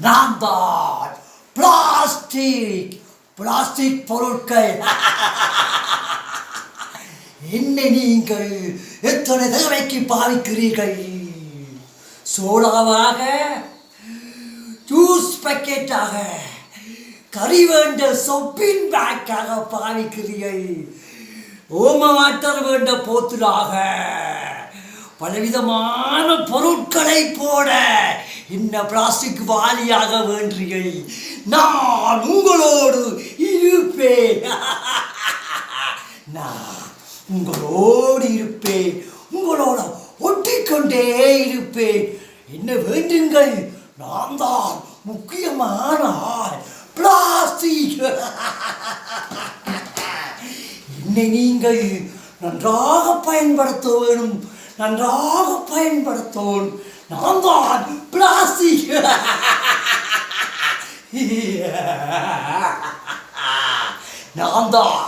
நான் தான் பிளாஸ்டிக் பொருட்கள். என்னை நீங்கள் எத்தனை தடவைக்கு பாவிக்கிறீர்கள்? சோடாவாக, ஜூஸ் பாக்கெட்டாக, கறி வேண்ட சொப்பின் பேக்காக பாவிக்கிறீர்கள். ஓம வாட்டர் வேண்ட போத்துலாக பலவிதமான பொருட்களை போட என்ன பிளாஸ்டிக் வாலியாக வேண்டீர்கள். நான் உங்களோடு இருப்பேன். நான் உங்களோடு இருப்பேன். உங்களோட ஒட்டிக்கொண்டே இருப்பேன். என்ன வேண்டுங்கள்? நான் தான் முக்கியமான ஆள். பிளாஸ்டிக். என்னை நீங்கள் நன்றாக பயன்படுத்த வேணும். நன்றாக பயன்படுத்தவும். நான் தான் பிளாஸ்டிக். நான் தான்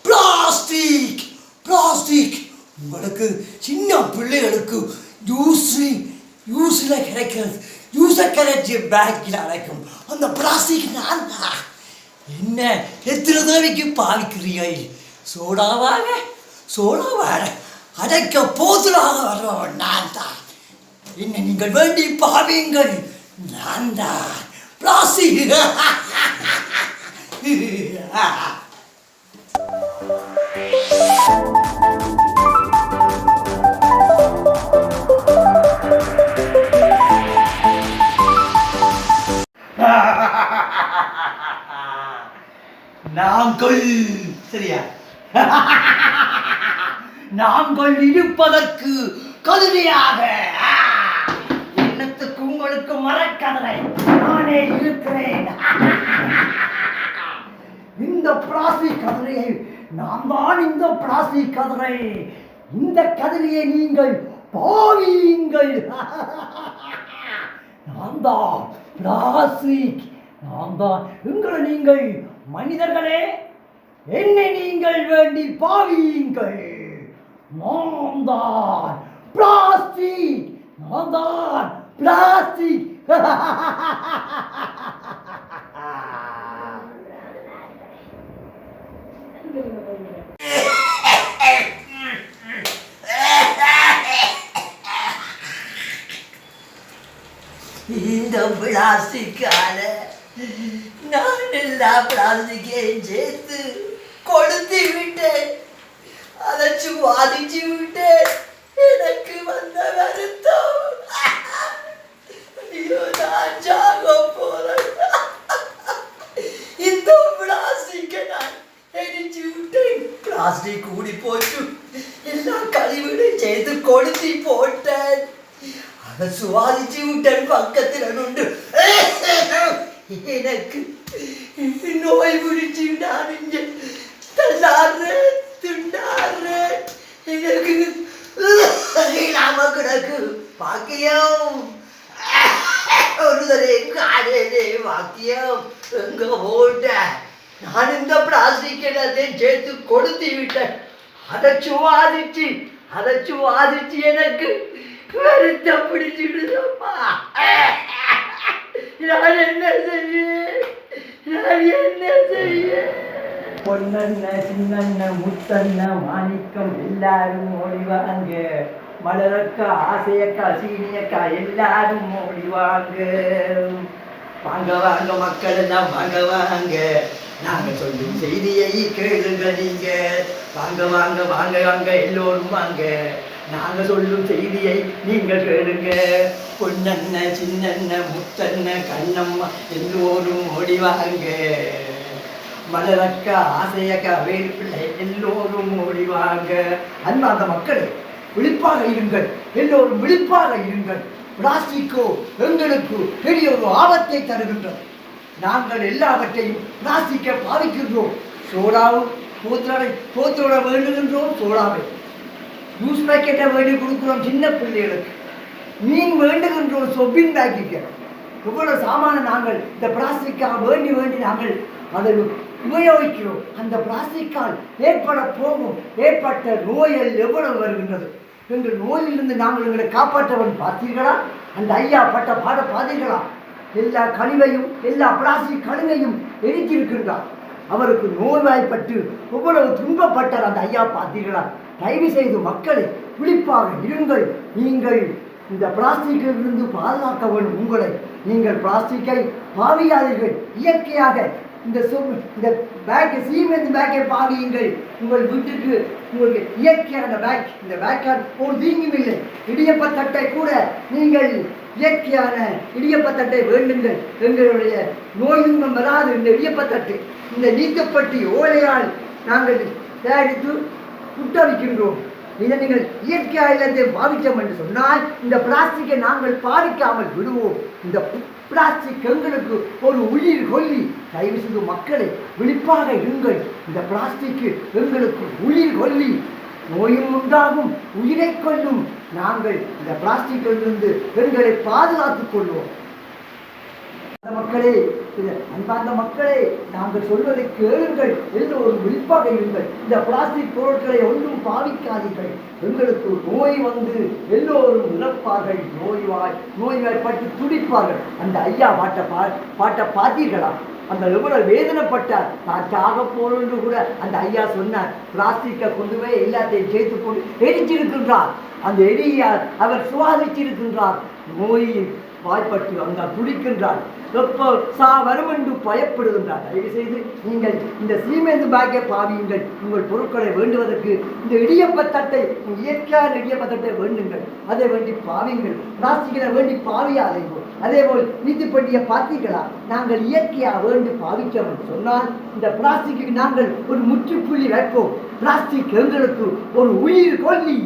பிளாஸ்டிக். உங்களுக்கு சின்ன பிள்ளைகளுக்கு ஜூஸில் கிடைக்கிறது. ஜூஸை கிடைச்சி பேக்கில் அடைக்கும் அந்த பிளாஸ்டிக் நான் தான். என்ன எத்தனை தடவைக்கு பாவிக்கிறீர்கள்? சோடாவாக அடைக்க போதுலாக வர்றவன் நான் தான். என்ன நீங்கள் வேண்டி பாவீங்கள். நான் தான் பிளாஸ்டிக். நாங்கள் சரியா? நாங்கள் இருப்பதற்கு கருவியாக என்னத்துக்கு உங்களுக்கு மரக்கதரை நானே இருக்கிறேன். இந்த பிளாஸ்டிக் கதிரையை நான் தான். இந்த பிளாஸ்டிக் கதிரை, இந்த கதிரையை நீங்கள் பாவீங்கள். நான் தான் பிளாஸ்டிக். நான் தான். உங்களை நீங்கள் மனிதர்களே, என்னை நீங்கள் வேண்டி பாவீங்கள். நான் தான் பிளாஸ்டிக். நான் தான் பிளாஸ்டிக். இந்த பிளாஸ்டிக்கால நான் எல்லா பிளாஸ்டிக்கையும் சேர்த்து கொளுத்தி விட்டேன். அதை சுவாதிச்சு விட்டேன். எனக்கு வந்த வருத்தம். நான் சாக போறேன். இந்த பிளாஸ்டிக்கை நான் எரிச்சு விட்டேன். பிளாஸ்டிக் கூடி போச்சு. எல்லா கழிவுகளையும் சேர்த்து கொளுத்தி போட்டேன். அதை சுவாதிச்சு விட்டேன். பக்கத்தில் உண்டு. எனக்கு நோய் பிடிச்சு நான் இங்கே தள்ளாடுறேன், துண்டாடுறேன். எனக்கு இல்லாம கிடக்கு. பாக்கியம் ஒரு தடவை காலையிலே வாக்கியம் எங்க போட்ட. நான் இந்த பிளாஸ்டிக் எல்லாத்தையும் சேர்த்து கொடுத்து விட்டேன். அதை சுவாதிச்சு எனக்கு வருத்தம் பிடிச்சிடுதம்மா. நான் என்ன செய்ய? பொன்னண்ண, சின்னண்ண, முத்தண்ண, மாணிக்கம் எல்லாரும் ஓடிவாங்க. மலரக்கா, ஆசையக்கா, சீனியக்கா எல்லாரும் ஓடிவாங்க. வாங்க வாங்க மக்கள் எல்லாம் வாங்க வாங்க. நாங்க சொல்லும் செய்தியை கேளுங்க நீங்க. வாங்க வாங்க வாங்க வாங்க எல்லோரும் வாங்க. நாங்க சொல்லும் செய்தியை நீங்கள் கேளுங்க. பொன்னண்ண, சின்னண்ண, முத்தண்ண, கண்ணம்மா எல்லோரும் ஓடிவாங்க. மலரக்கா, ஆசையக்கா, வேறு பிள்ளை எல்லோரும் ஓடிவாங்க. அன்பார்ந்த மக்கள், விழிப்பாக இருங்கள். எல்லோரும் விழிப்பாக இருங்கள். பிளாஸ்டிக்கோ எங்களுக்கு பெரிய ஒரு ஆபத்தை தருகின்றது. நாங்கள் எல்லாவற்றையும் பிளாஸ்டிக்கை பாவிக்கின்றோம். சோடாவும் போத்தோட வேண்டுகின்றோம். சோடாவை ஜூஸ் பேக்கெட்டை வேண்டி கொடுக்குறோம் சின்ன பிள்ளைகளுக்கு. மீன் வேண்டுகின்றோம் சொப்பின் பேக்கெட்டை. எவ்வளோ சாமான நாங்கள் இந்த பிளாஸ்டிக்காக வேண்டி நாங்கள் அதை உபயோகிக்கிறோம். அந்த பிளாஸ்டிக்கால் ஏற்பட்ட நோய்கள் எவ்வளவு வருகின்றது. எங்கள் நோயிலிருந்து நாங்கள் எங்களை காப்பாற்றவன் பார்த்தீர்களா? அந்த ஐயா பட்ட பாட பார்த்தீர்களா? எல்லா கழிவையும் எல்லா பிளாஸ்டிக் கழிவையும் எரித்திருக்கின்றார். அவருக்கு நோய்வாய்ப்பட்டு எவ்வளவு துன்பப்பட்டார் அந்த ஐயா பார்த்தீர்களா? தயவு செய்து மக்களை விழிப்பாக இருங்கள். நீங்கள் இந்த பிளாஸ்டிக்கிலிருந்து பாதுகாக்க வேண்டும் உங்களை. நீங்கள் பிளாஸ்டிக்கை பாவியாதீர்கள். இயற்கையாக இந்த பேக்கை சீமெந்து பேக்கை பாவியுங்கள். உங்கள் வீட்டுக்கு உங்களுக்கு இயற்கையான பேக், இந்த பேக்கால் ஒரு தீங்கும் இல்லை. இடியப்பத்தட்டை கூட நீங்கள் இயற்கையான இடியப்பத்தட்டை வேண்டுங்கள். எங்களுடைய நோய் துன்பம் வராது இந்த இடியப்பத்தட்டு. இந்த நீக்கப்பட்டி ஓலையால் நாங்கள் தயாரித்து புட்டவிக்கின்றோம். இதை நீங்கள் இயற்கையாக இல்லத்தை பாவித்தோம் என்று சொன்னால் இந்த பிளாஸ்டிக்கை நாங்கள் பாதிக்காமல் விடுவோம். இந்த பிளாஸ்டிக் எங்களுக்கு ஒரு உயிர் கொல்லி. தயவு செய்து மக்களை விழிப்பாக இருங்கள். இந்த பிளாஸ்டிக்கு எங்களுக்கு உயிர் கொல்லி. நோயும் உண்டாகும், உயிரை கொல்லும். நாங்கள் இந்த பிளாஸ்டிக்கிலிருந்து எங்களை பாதுகாத்துக் கொள்வோம். மக்களே, அன்பார்ந்த மக்களே, நாங்கள் சொல்வதை கேளுங்கள். எல்லோரும் விழிப்பாக இருங்கள். இந்த பிளாஸ்டிக் பொருட்களை ஒன்றும் பாவிக்காதீர்கள். எங்களுக்கு நோய் வந்து எல்லோரும் இறப்பார்கள். நோய்வாய்ப்பட்டு துடிப்பார்கள். அந்த ஐயா பாட்டை பார்த்தீர்களா? அந்த எவ்வளவு வேதனைப்பட்டார். நான் சாக போறோன்னு கூட அந்த ஐயா சொன்னார். பிளாஸ்டிக்கை கொண்டு போய் எல்லாத்தையும் சேர்த்து கொண்டு எரிச்சிருக்கின்றார். அந்த எரியால் அவர் சுவாசிச்சிருக்கின்றார். நோயின் வாய்ப்பட்டு அங்கே துடிக்கின்றார். எப்போ வரும் என்று பயப்படுகின்றார். தயவு செய்து நீங்கள் இந்த சீமெந்து பேக்கை பாவியுங்கள். உங்கள் பொருட்களை வேண்டுவதற்கு இந்த இடியப்பத்தட்டை, இயற்கையான இடியப்பத்தட்டை வேண்டுங்கள். அதை வேண்டி பாவிங்கள். பிளாஸ்டிக்கில் வேண்டி பாவியாதீர்கள். அதேபோல் நீதிப்பட்டியை பார்த்தீர்களா? நாங்கள் இயற்கையாக வேண்டி பாவித்தோம் என்று சொன்னால் இந்த பிளாஸ்டிக்கு நாங்கள் ஒரு முற்றுப்புள்ளி வைப்போம். பிளாஸ்டிக் எங்களுக்கு ஒரு உயிர் கொல்லி.